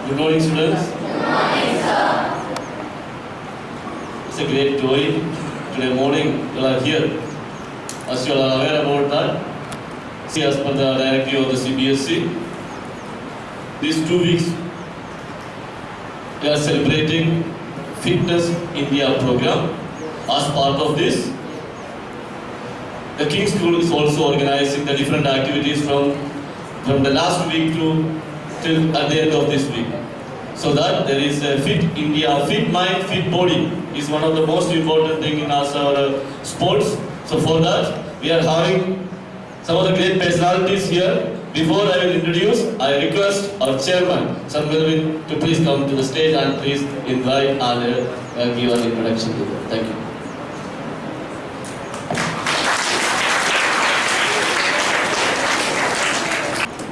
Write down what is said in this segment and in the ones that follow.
Good morning, students. Good morning, sir. It's a great joy. Today morning, you are here. As you are aware about that, as per the directive of the CBSE, these 2 weeks, we are celebrating Fitness India program. As part of this, the King's School is also organizing the different activities from the last week till at the end of this week. So that there is a Fit India, fit mind, fit body is one of the most important thing in our sports. So for that, we are having some of the great personalities here. Before I will introduce, I request our chairman, Sir Melvin, to please come to the stage and please invite and give an introduction to them. Thank you.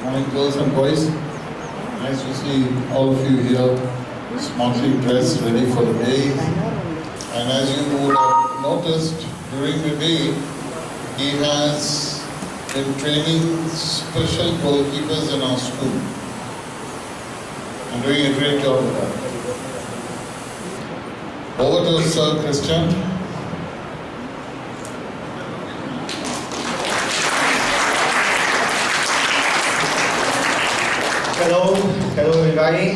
Morning, girls and boys. Nice to see all of you here, smartly dressed, ready for the day. And as you would have noticed during the day, he has been training special goalkeepers in our school. And doing a great job with that. Over to Sir Christian. Hello everybody.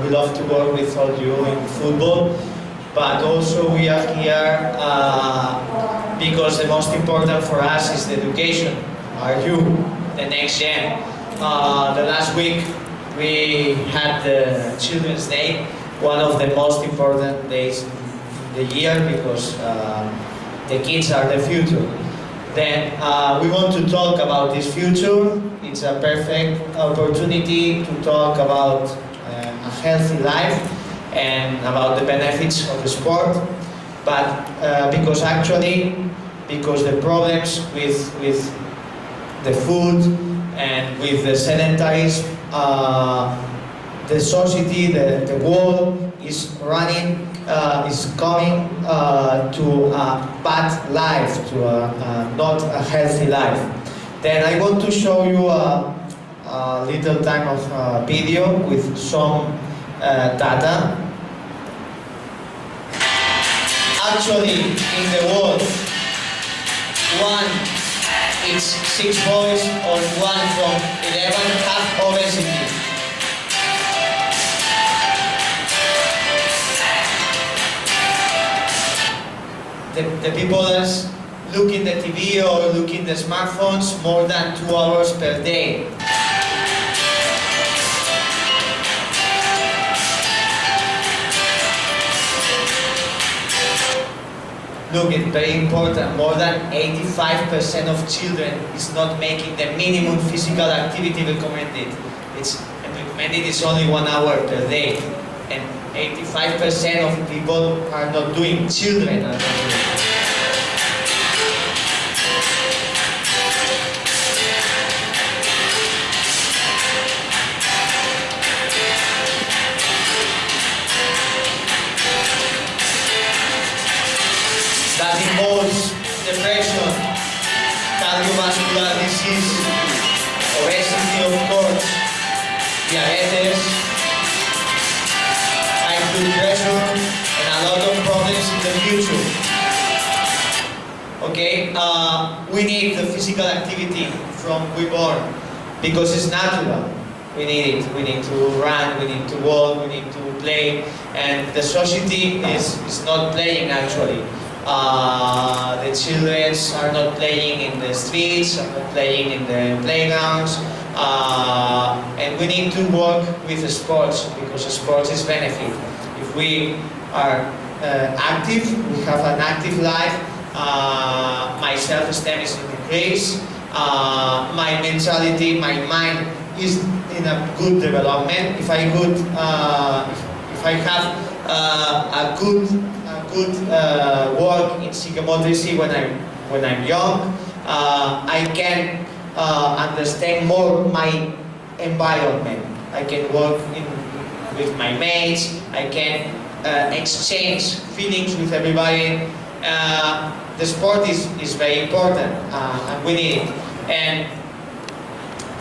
We love to work with all you in football, but also we are here because the most important for us is the education. Are you the next gen? The last week we had the Children's Day, one of the most important days in the year because the kids are the future. Then we want to talk about this future. It's a perfect opportunity to talk about a healthy life and about the benefits of the sport. But because the problems with the food and with the sedentarism, the society, the world is running, is coming to a bad life, to a not a healthy life. Then I want to show you a little time of video with some data. Actually, in the world, one is 6 boys or 1 from 11 have obesity. The people that look in the TV or look in the smartphones more than 2 hours per day. Look, it's very important. More than 85% of children is not making the minimum physical activity recommended. It's recommended is only 1 hour per day. And 85% of people are not doing, children are not doing. That involves depression, cardiovascular disease, obesity of course, diabetes, high blood pressure, and a lot of problems in the future. Okay, we need the physical activity from we born because it's natural. We need it. We need to run, we need to walk, we need to play, and the society is not playing actually. The children are not playing in the streets, are not playing in the playgrounds, and we need to work with the sports because sports is benefit. If we are active, we have an active life, my self-esteem is increased, my mentality, my mind is in a good development. If I have a good work in psychomotricity when I'm young, I can understand more my environment. I can work with my mates. I can exchange feelings with everybody. The sport is very important, and we need it. And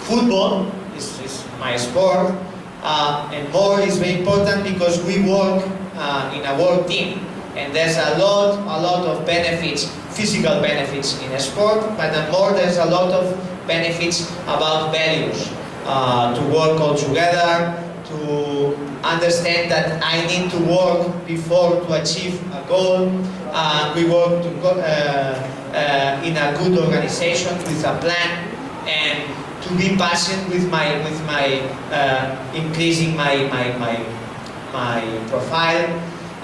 football is my sport. and more is very important because we work in a work team, and there's a lot of benefits, physical benefits in a sport, but more there's a lot of benefits about values, to work all together, to understand that I need to work before to achieve a goal. We work in a good organization with a plan, and to be patient with my increasing my profile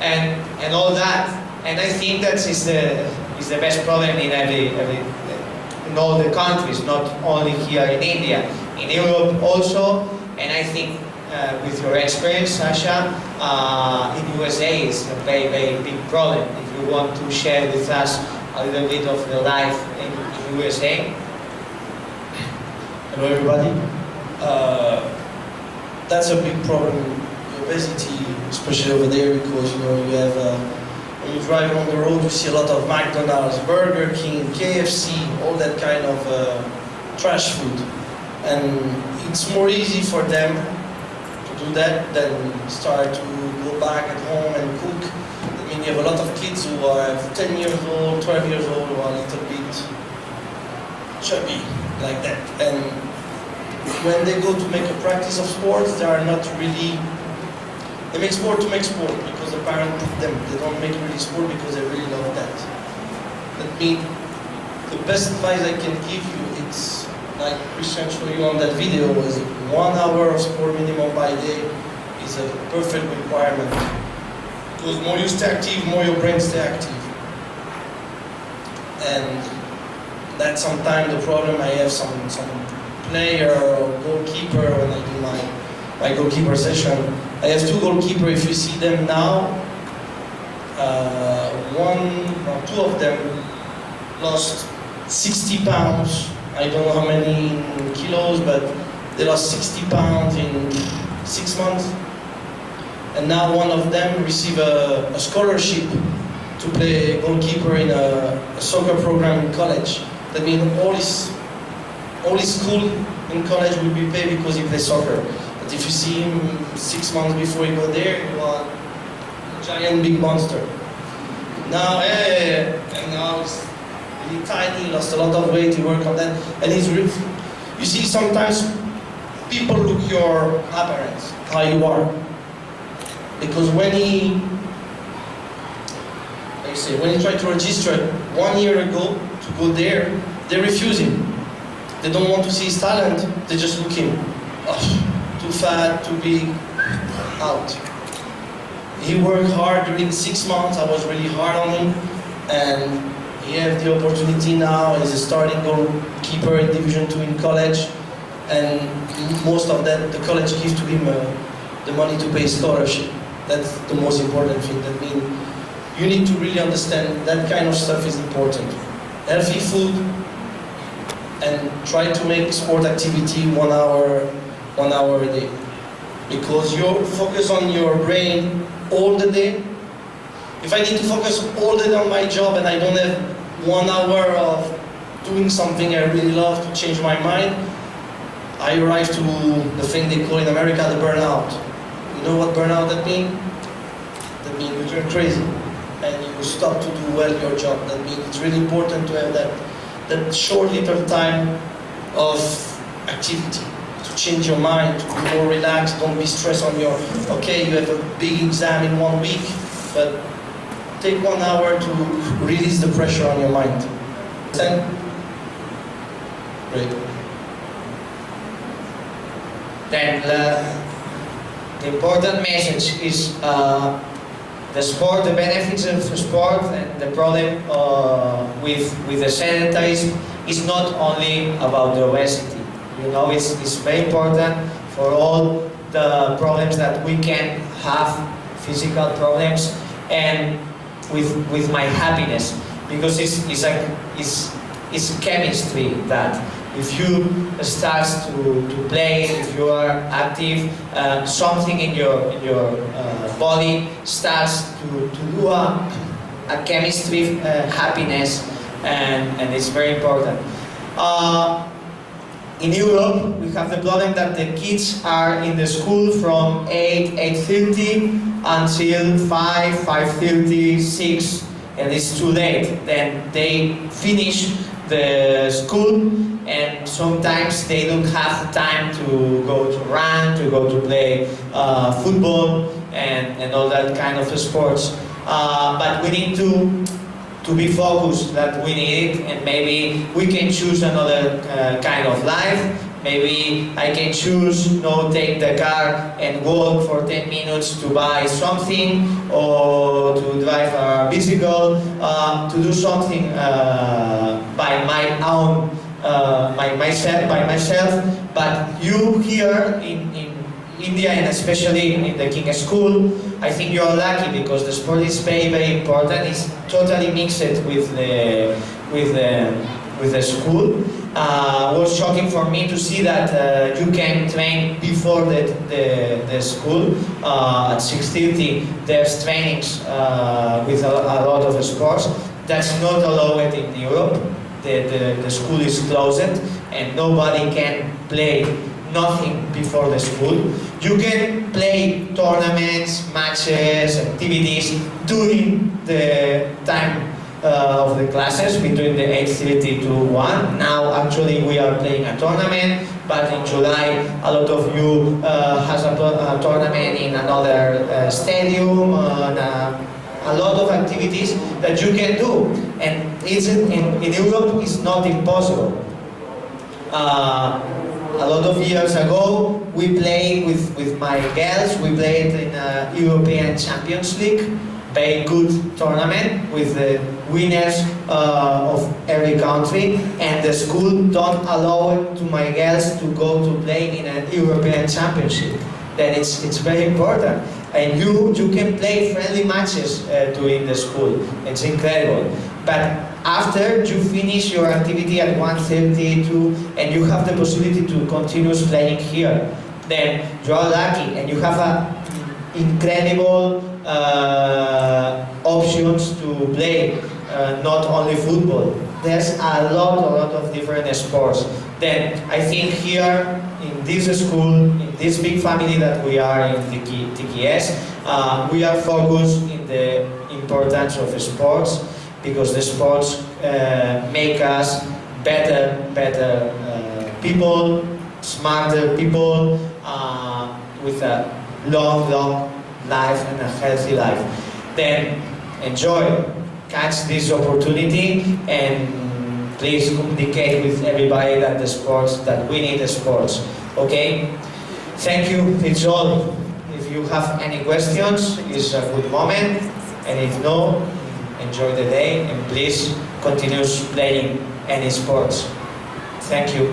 and all that. And I think that is the best problem in in all the countries, not only here in India, in Europe also. And I think with your experience, Sasha, in USA is a very big problem. If you want to share with us a little bit of your life in USA. Hello everybody. That's a big problem, obesity, especially over there, because you have when you drive on the road, you see a lot of McDonald's, Burger King, KFC, all that kind of trash food, and it's more easy for them to do that than start to go back at home and cook. I mean, you have a lot of kids who are 10 years old, 12 years old, who are a little bit chubby like that, and when they go to make a practice of sports, they are not really, they make sport to make sport because the parents put them. They don't make really sport because they really love that. That means the best advice I can give you, it's like Christian showed you on that video, is 1 hour of sport minimum by day is a perfect requirement. Because more you stay active, more your brain stay active. And that's sometimes the problem. I have some player or goalkeeper when I do my goalkeeper session. I have 2 goalkeepers. If you see them now, 2 of them lost 60 pounds. I don't know how many kilos, but they lost 60 pounds in 6 months. And now one of them received a scholarship to play goalkeeper in a soccer program in college. That means all his school in college will be paid because he plays soccer. But if you see him 6 months before he go there, he was a giant big monster. Now, and now he's really tiny, he lost a lot of weight, he worked on that, and he's really, you see sometimes people look your appearance, how you are. Because when he tried to register 1 year ago to go there, they refuse him. They don't want to see his talent, they just look him. Oh, too fat, too big, out. He worked hard during 6 months, I was really hard on him, and he has the opportunity now as a starting goalkeeper in Division 2 in college, and most of that, the college gives to him the money to pay scholarship. That's the most important thing. That means you need to really understand that kind of stuff is important. Healthy food, and try to make sport activity 1 hour a day. Because you focus on your brain all the day. If I need to focus all the day on my job and I don't have 1 hour of doing something I really love to change my mind, I arrive to the thing they call in America the burnout. You know what burnout that means? That means you turn crazy and you stop to do well your job. That means it's really important to have that short little time of activity to change your mind, to be more relaxed, don't be stressed on your, okay, you have a big exam in 1 week, but take 1 hour to release the pressure on your mind. Then, great. Then the important message is the sport, the benefits of the sport, and the problem with the sedentarism is not only about the obesity. You know, it's very important for all the problems that we can have, physical problems, and with my happiness, because it's chemistry that if you start to play, if you are active, something in your body starts to do a chemistry, happiness, and it's very important. in Europe, we have the problem that the kids are in the school from 8:30 until 5:30, 6, and it's too late. Then they finish the school, and sometimes they don't have time to go to run, to go to play football, and all that kind of sports. But we need to be focused that we need it, and maybe we can choose another kind of life. Maybe I can choose take the car and walk for 10 minutes to buy something, or to drive a bicycle, to do something by my own, by myself. But you here in India, and especially in the King School, I think you are lucky because the sport is very, very important. It's totally mixed with the school. It was shocking for me to see that you can train before the school. At 6:30 there's trainings with a lot of sports. That's not allowed in Europe. The school is closed and nobody can play nothing before the school. You can play tournaments, matches, activities during the time of the classes, between the 8:30 to 1. Now actually we are playing a tournament, but in July a lot of you has a tournament in another stadium, a lot of activities that you can do, and in Europe it's not impossible. A lot of years ago, we played with my girls. We played in a European Champions League, very good tournament with the winners of every country. And the school don't allow to my girls to go to play in an European Championship. Then it's very important. And you can play friendly matches during the school. It's incredible. But after you finish your activity at 1:32 and you have the possibility to continue playing here, then you are lucky and you have incredible options to play, not only football. There's a lot of different sports. Then I think here in this school, in this big family that we are in TKS, we are focused in the importance of sports, because the sports make us better people, smarter people, with a long life and a healthy life. Then enjoy, catch this opportunity, and please communicate with everybody that we need the sports. Okay? Thank you, it's all. If you have any questions, it's a good moment, and if no, enjoy the day, and please continue playing any sports. Thank you.